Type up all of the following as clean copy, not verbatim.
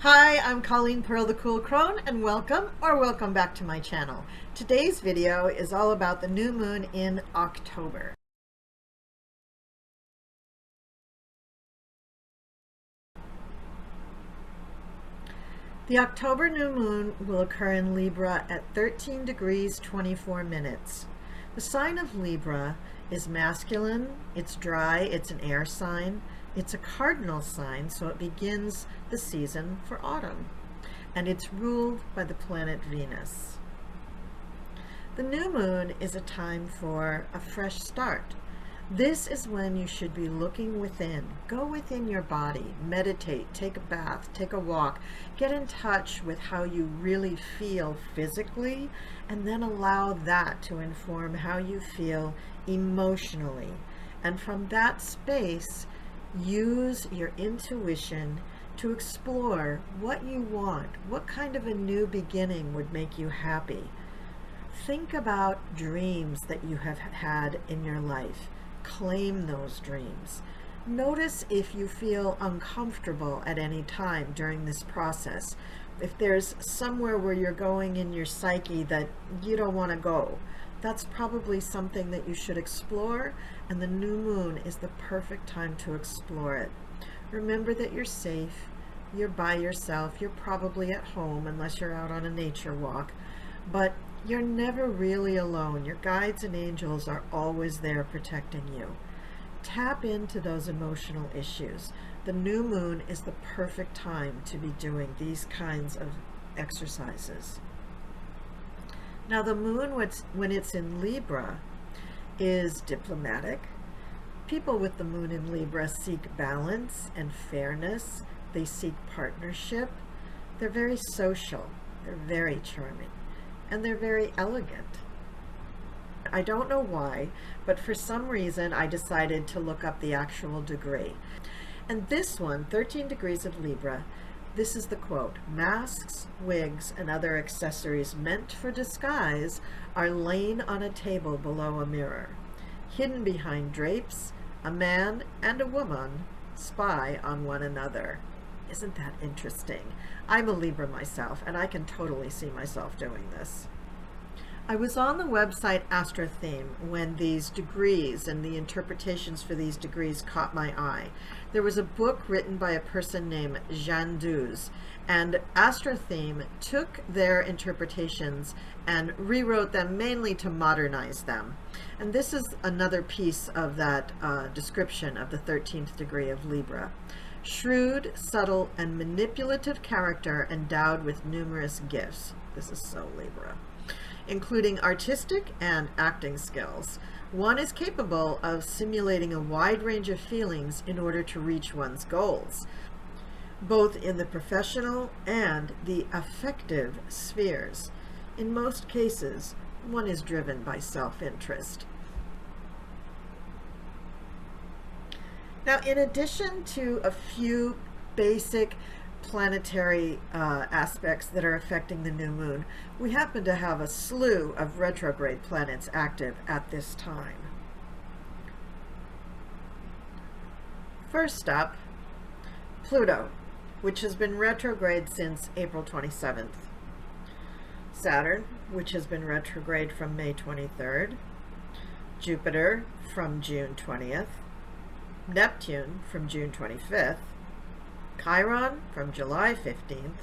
Hi, I'm Colleen Pearl, the Cool Crone, and welcome back to my channel. Today's video is all about the new moon in October. The October new moon will occur in Libra at 13 degrees 24 minutes. The sign of Libra is masculine, it's dry, it's an air sign, it's a cardinal sign, so it begins the season for autumn, and it's ruled by the planet Venus. The new moon is a time for a fresh start. This is when you should be looking within. Go within your body, meditate, take a bath, take a walk, get in touch with how you really feel physically, and then allow that to inform how you feel emotionally. And from that space, use your intuition to explore what you want, what kind of a new beginning would make you happy. Think about dreams that you have had in your life. Claim those dreams. Notice if you feel uncomfortable at any time during this process. If there's somewhere where you're going in your psyche that you don't want to go, that's probably something that you should explore, and the new moon is the perfect time to explore it. Remember that you're safe, you're by yourself, you're probably at home unless you're out on a nature walk, but you're never really alone. Your guides and angels are always there protecting you. Tap into those emotional issues. The new moon is the perfect time to be doing these kinds of exercises. Now, the moon, when it's in Libra, is diplomatic. People with the moon in Libra seek balance and fairness. They seek partnership. They're very social. They're very charming. And they're very elegant. I don't know why, but for some reason I decided to look up the actual degree. And this one, 13 degrees of Libra, this is the quote: "Masks, wigs, and other accessories meant for disguise are laid on a table below a mirror. Hidden behind drapes, a man and a woman spy on one another." Isn't that interesting? I'm a Libra myself, and I can totally see myself doing this. I was on the website Astrotheme when these degrees and the interpretations for these degrees caught my eye. There was a book written by a person named Jeanne Duz, and Astrotheme took their interpretations and rewrote them mainly to modernize them. And this is another piece of that description of the 13th degree of Libra. "Shrewd, subtle, and manipulative character endowed with numerous gifts." This is so Libra. "Including artistic and acting skills. One is capable of simulating a wide range of feelings in order to reach one's goals, both in the professional and the affective spheres. In most cases, one is driven by self-interest." Now, in addition to a few basic planetary aspects that are affecting the new moon, we happen to have a slew of retrograde planets active at this time. First up, Pluto, which has been retrograde since April 27th. Saturn, which has been retrograde from May 23rd. Jupiter from June 20th. Neptune from June 25th. Chiron from July 15th.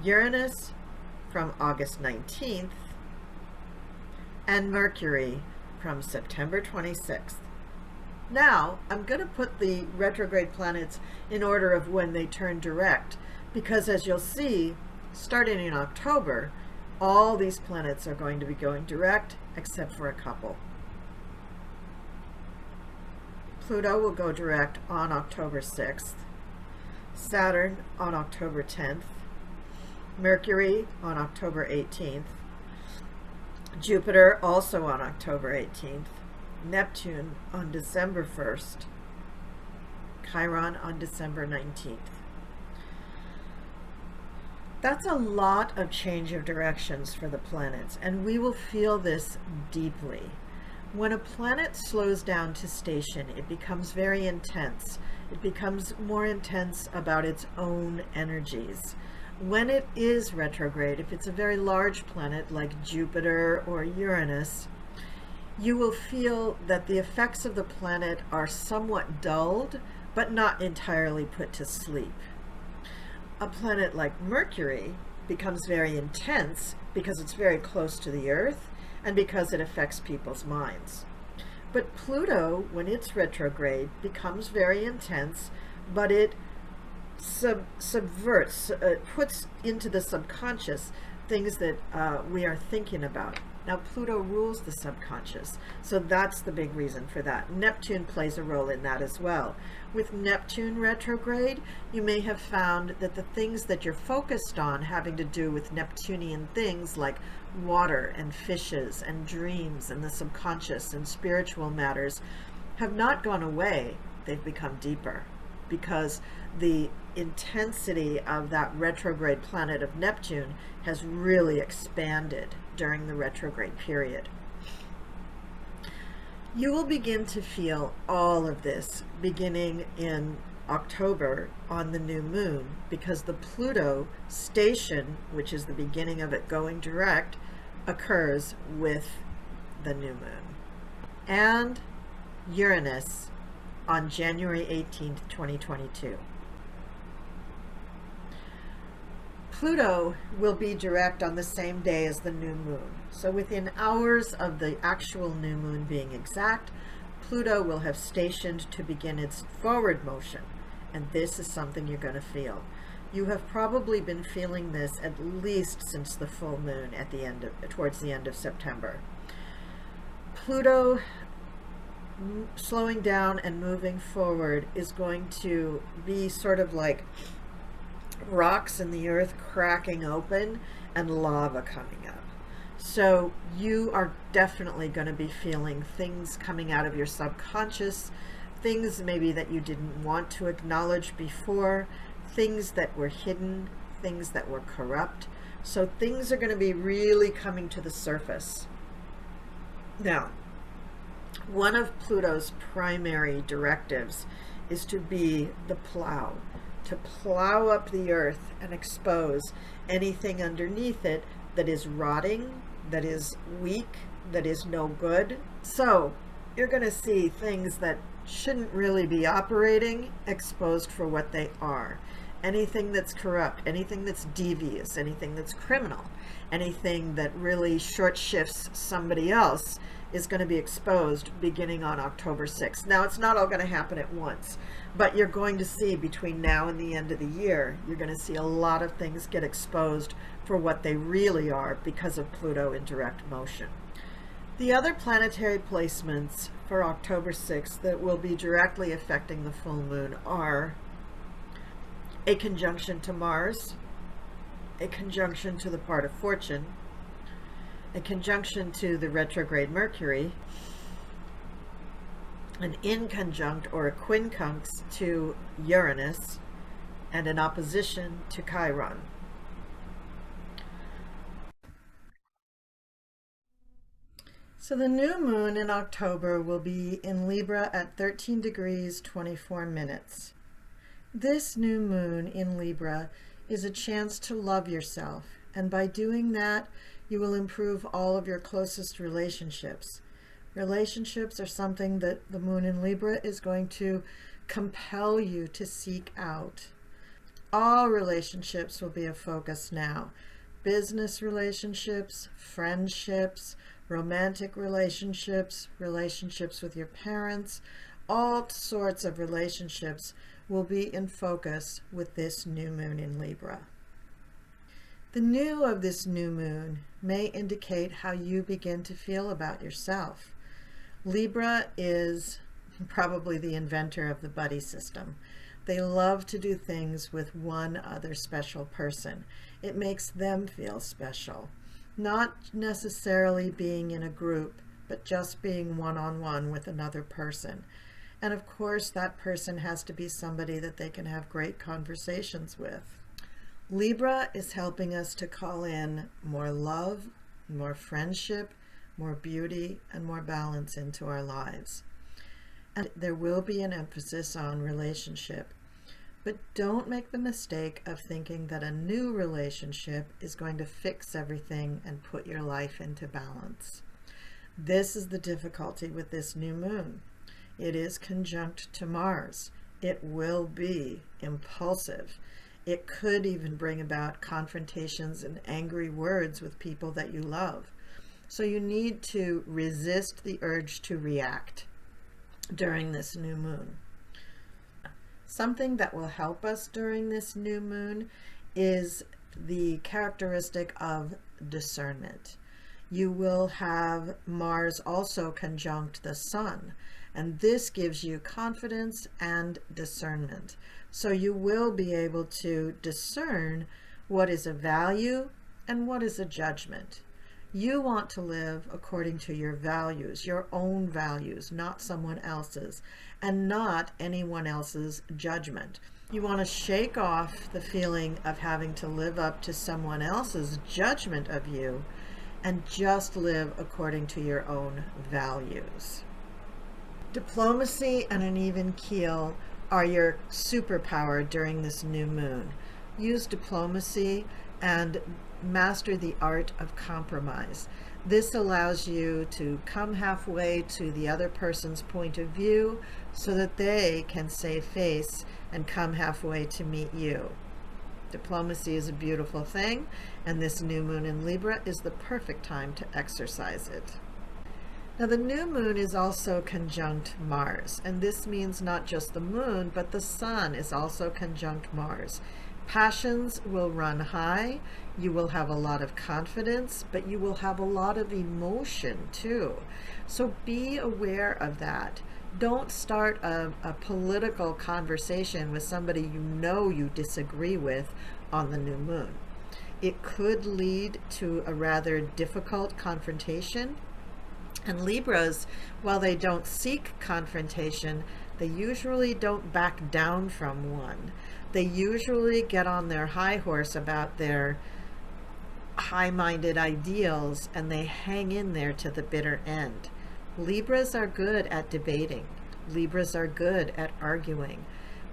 Uranus from August 19th. And Mercury from September 26th. Now, I'm going to put the retrograde planets in order of when they turn direct, because as you'll see, starting in October, all these planets are going to be going direct except for a couple. Pluto will go direct on October 6th, Saturn on October 10th, Mercury on October 18th, Jupiter also on October 18th, Neptune on December 1st, Chiron on December 19th. That's a lot of change of directions for the planets, and we will feel this deeply. When a planet slows down to station, it becomes very intense. It becomes more intense about its own energies. When it is retrograde, if it's a very large planet like Jupiter or Uranus, you will feel that the effects of the planet are somewhat dulled, but not entirely put to sleep. A planet like Mercury becomes very intense because it's very close to the Earth and because it affects people's minds. But Pluto, when it's retrograde, becomes very intense, but it subverts, puts into the subconscious things that we are thinking about. Now, Pluto rules the subconscious, so that's the big reason for that. Neptune plays a role in that as well. With Neptune retrograde, you may have found that the things that you're focused on having to do with Neptunian things like water and fishes and dreams and the subconscious and spiritual matters have not gone away. They've become deeper because the intensity of that retrograde planet of Neptune has really expanded during the retrograde period. You will begin to feel all of this beginning in October on the new moon, because the Pluto station, which is the beginning of it going direct, occurs with the new moon. And Uranus on January 18th, 2022. Pluto will be direct on the same day as the new moon. So within hours of the actual new moon being exact, Pluto will have stationed to begin its forward motion. And this is something you're going to feel. You have probably been feeling this at least since the full moon at the end of, towards the end of September. Pluto slowing down and moving forward is going to be sort of like rocks in the earth cracking open and lava coming up. So you are definitely going to be feeling things coming out of your subconscious, things maybe that you didn't want to acknowledge before, things that were hidden, things that were corrupt. So things are going to be really coming to the surface. Now, one of Pluto's primary directives is to be the plow, to plow up the earth and expose anything underneath it that is rotting, that is weak, that is no good. So you're going to see things that shouldn't really be operating exposed for what they are. Anything that's corrupt, anything that's devious, anything that's criminal, anything that really short shifts somebody else is going to be exposed beginning on October 6th. Now, it's not all going to happen at once, but you're going to see between now and the end of the year, you're going to see a lot of things get exposed for what they really are because of Pluto in direct motion. The other planetary placements for October 6th that will be directly affecting the full moon are a conjunction to Mars, a conjunction to the part of Fortune, a conjunction to the retrograde Mercury, an inconjunct or a quincunx to Uranus, and an opposition to Chiron. So the new moon in October will be in Libra at 13 degrees 24 minutes. This new moon in Libra is a chance to love yourself, and by doing that, you will improve all of your closest relationships. Relationships are something that the moon in Libra is going to compel you to seek out. All relationships will be a focus now. Business relationships, friendships, romantic relationships, relationships with your parents, all sorts of relationships will be in focus with this new moon in Libra. The new of this new moon may indicate how you begin to feel about yourself. Libra is probably the inventor of the buddy system. They love to do things with one other special person. It makes them feel special. Not necessarily being in a group, but just being one-on-one with another person. And of course, that person has to be somebody that they can have great conversations with. Libra is helping us to call in more love, more friendship, more beauty, and more balance into our lives. And there will be an emphasis on relationship. But don't make the mistake of thinking that a new relationship is going to fix everything and put your life into balance. This is the difficulty with this new moon. It is conjunct to Mars. It will be impulsive. It could even bring about confrontations and angry words with people that you love. So you need to resist the urge to react during this new moon. Something that will help us during this new moon is the characteristic of discernment. You will have Mars also conjunct the Sun, and this gives you confidence and discernment. So you will be able to discern what is a value and what is a judgment. You want to live according to your values, your own values, not someone else's, and not anyone else's judgment. You want to shake off the feeling of having to live up to someone else's judgment of you and just live according to your own values. Diplomacy and an even keel are your superpower during this new moon. Use diplomacy and master the art of compromise. This allows you to come halfway to the other person's point of view so that they can save face and come halfway to meet you. Diplomacy is a beautiful thing, and this new moon in Libra is the perfect time to exercise it. Now, the new moon is also conjunct Mars, and this means not just the moon, but the sun is also conjunct Mars. Passions will run high, you will have a lot of confidence, but you will have a lot of emotion too. So be aware of that. Don't start a political conversation with somebody you know you disagree with on the new moon. It could lead to a rather difficult confrontation. And Libras, while they don't seek confrontation, they usually don't back down from one. They usually get on their high horse about their high-minded ideals, and they hang in there to the bitter end. Libras are good at debating. Libras are good at arguing.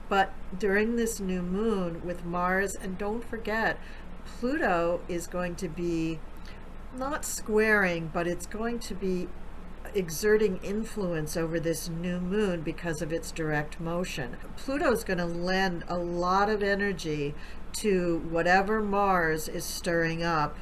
But during this new moon with Mars, and don't forget, Pluto is going to be not squaring, but it's going to be exerting influence over this new moon because of its direct motion. Pluto is going to lend a lot of energy to whatever Mars is stirring up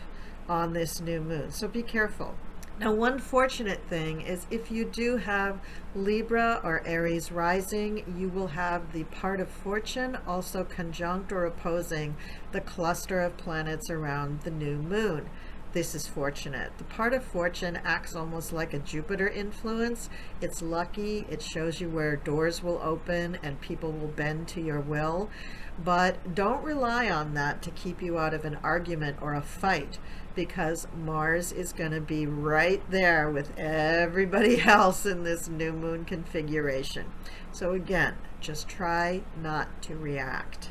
on this new moon. So be careful. Now, one fortunate thing is if you do have Libra or Aries rising, you will have the part of fortune also conjunct or opposing the cluster of planets around the new moon. This is fortunate. The part of fortune acts almost like a Jupiter influence. It's lucky. It shows you where doors will open and people will bend to your will. But don't rely on that to keep you out of an argument or a fight, because Mars is going to be right there with everybody else in this new moon configuration. So again, just try not to react.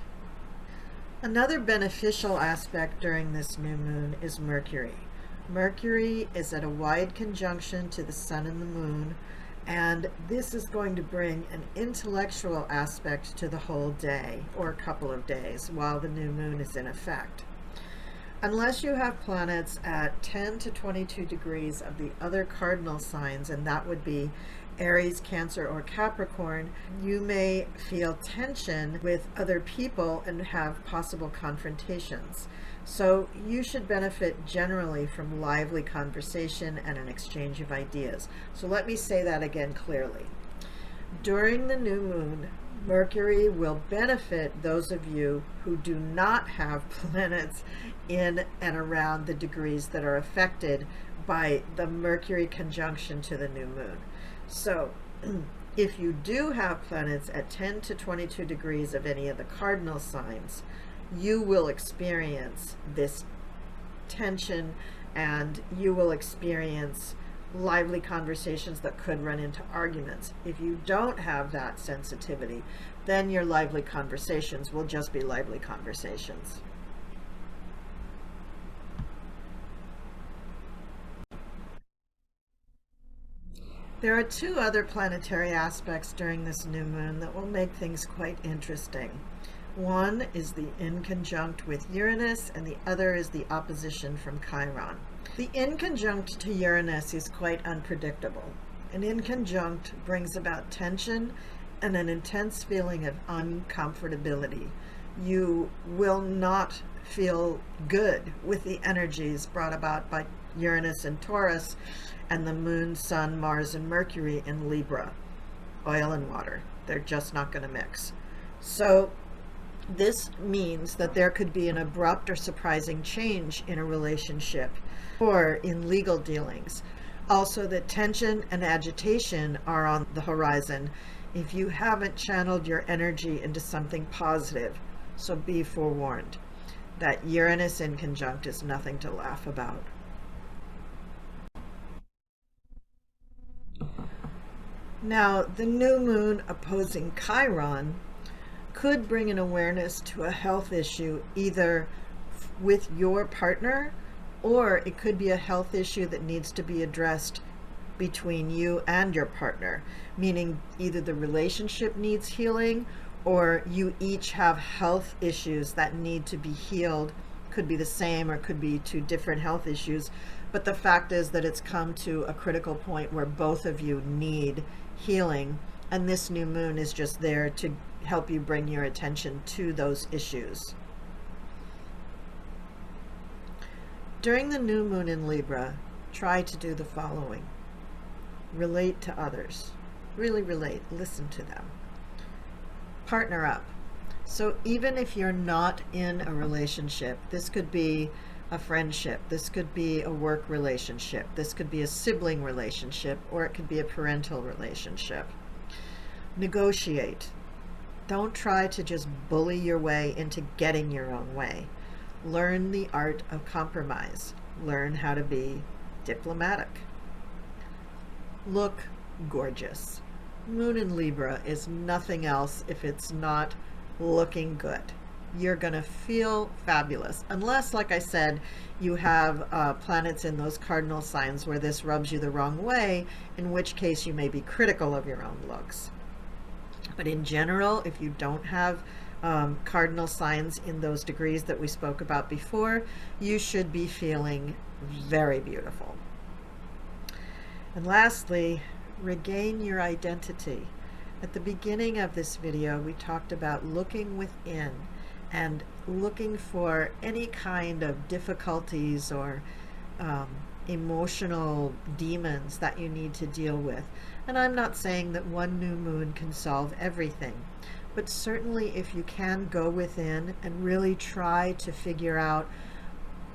Another beneficial aspect during this new moon is Mercury. Mercury is at a wide conjunction to the sun and the moon, and this is going to bring an intellectual aspect to the whole day, or a couple of days, while the new moon is in effect. Unless you have planets at 10 to 22 degrees of the other cardinal signs, and that would be Aries, Cancer, or Capricorn, you may feel tension with other people and have possible confrontations. So you should benefit generally from lively conversation and an exchange of ideas. So let me say that again clearly. During the new moon, Mercury will benefit those of you who do not have planets in and around the degrees that are affected by the Mercury conjunction to the new moon. So if you do have planets at 10 to 22 degrees of any of the cardinal signs, you will experience this tension and you will experience lively conversations that could run into arguments. If you don't have that sensitivity, then your lively conversations will just be lively conversations. There are two other planetary aspects during this new moon that will make things quite interesting. One is the inconjunct with Uranus, and the other is the opposition from Chiron. The inconjunct to Uranus is quite unpredictable. An inconjunct brings about tension and an intense feeling of uncomfortability. You will not feel good with the energies brought about by Uranus and Taurus and the Moon, Sun, Mars, and Mercury in Libra. Oil and water. They're just not going to mix. So this means that there could be an abrupt or surprising change in a relationship or in legal dealings. Also, that tension and agitation are on the horizon if you haven't channeled your energy into something positive. So be forewarned. That Uranus inconjunct is nothing to laugh about. Now, the new moon opposing Chiron could bring an awareness to a health issue either with your partner, or it could be a health issue that needs to be addressed between you and your partner, meaning either the relationship needs healing or you each have health issues that need to be healed. Could be the same or could be two different health issues, but the fact is that it's come to a critical point where both of you need healing, and this new moon is just there to help you bring your attention to those issues. During the new moon in Libra, try to do the following. Relate to others. Really relate. Listen to them. Partner up. So even if you're not in a relationship, this could be a friendship, this could be a work relationship, this could be a sibling relationship, or it could be a parental relationship. Negotiate. Don't try to just bully your way into getting your own way. Learn the art of compromise. Learn how to be diplomatic. Look gorgeous. Moon in Libra is nothing else if it's not looking good. You're going to feel fabulous. Unless, like I said, you have planets in those cardinal signs where this rubs you the wrong way, in which case you may be critical of your own looks. But in general, if you don't have cardinal signs in those degrees that we spoke about before, you should be feeling very beautiful. And lastly, regain your identity. At the beginning of this video, we talked about looking within and looking for any kind of difficulties or emotional demons that you need to deal with. And I'm not saying that one new moon can solve everything, but certainly if you can go within and really try to figure out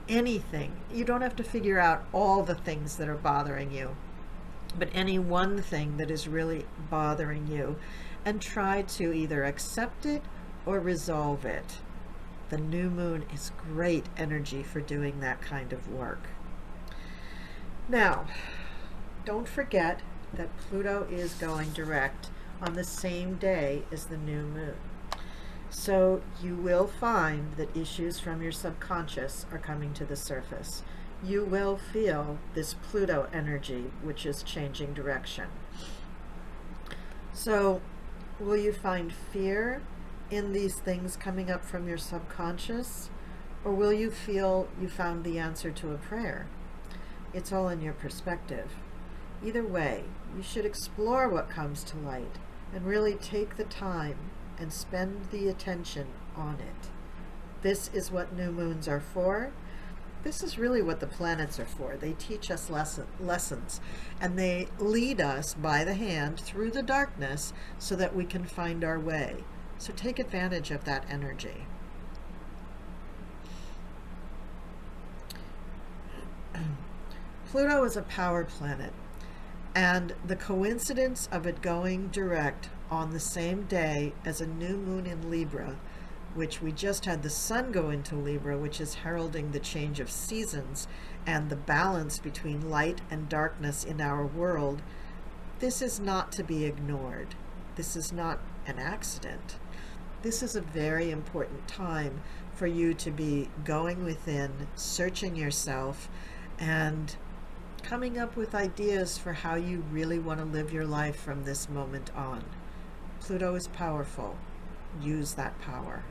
anything, you don't have to figure out all the things that are bothering you, but any one thing that is really bothering you, and try to either accept it or resolve it. The new moon is great energy for doing that kind of work. Now, don't forget that Pluto is going direct on the same day as the new moon. So you will find that issues from your subconscious are coming to the surface. You will feel this Pluto energy, which is changing direction. So will you find fear in these things coming up from your subconscious, or will you feel you found the answer to a prayer? It's all in your perspective. Either way, you should explore what comes to light and really take the time and spend the attention on it. This is what new moons are for. This is really what the planets are for. They teach us lessons, and they lead us by the hand through the darkness so that we can find our way. So take advantage of that energy. Pluto is a power planet, and the coincidence of it going direct on the same day as a new moon in Libra, which we just had the sun go into Libra, which is heralding the change of seasons and the balance between light and darkness in our world, this is not to be ignored. This is not an accident. This is a very important time for you to be going within, searching yourself, and coming up with ideas for how you really want to live your life from this moment on. Pluto is powerful. Use that power.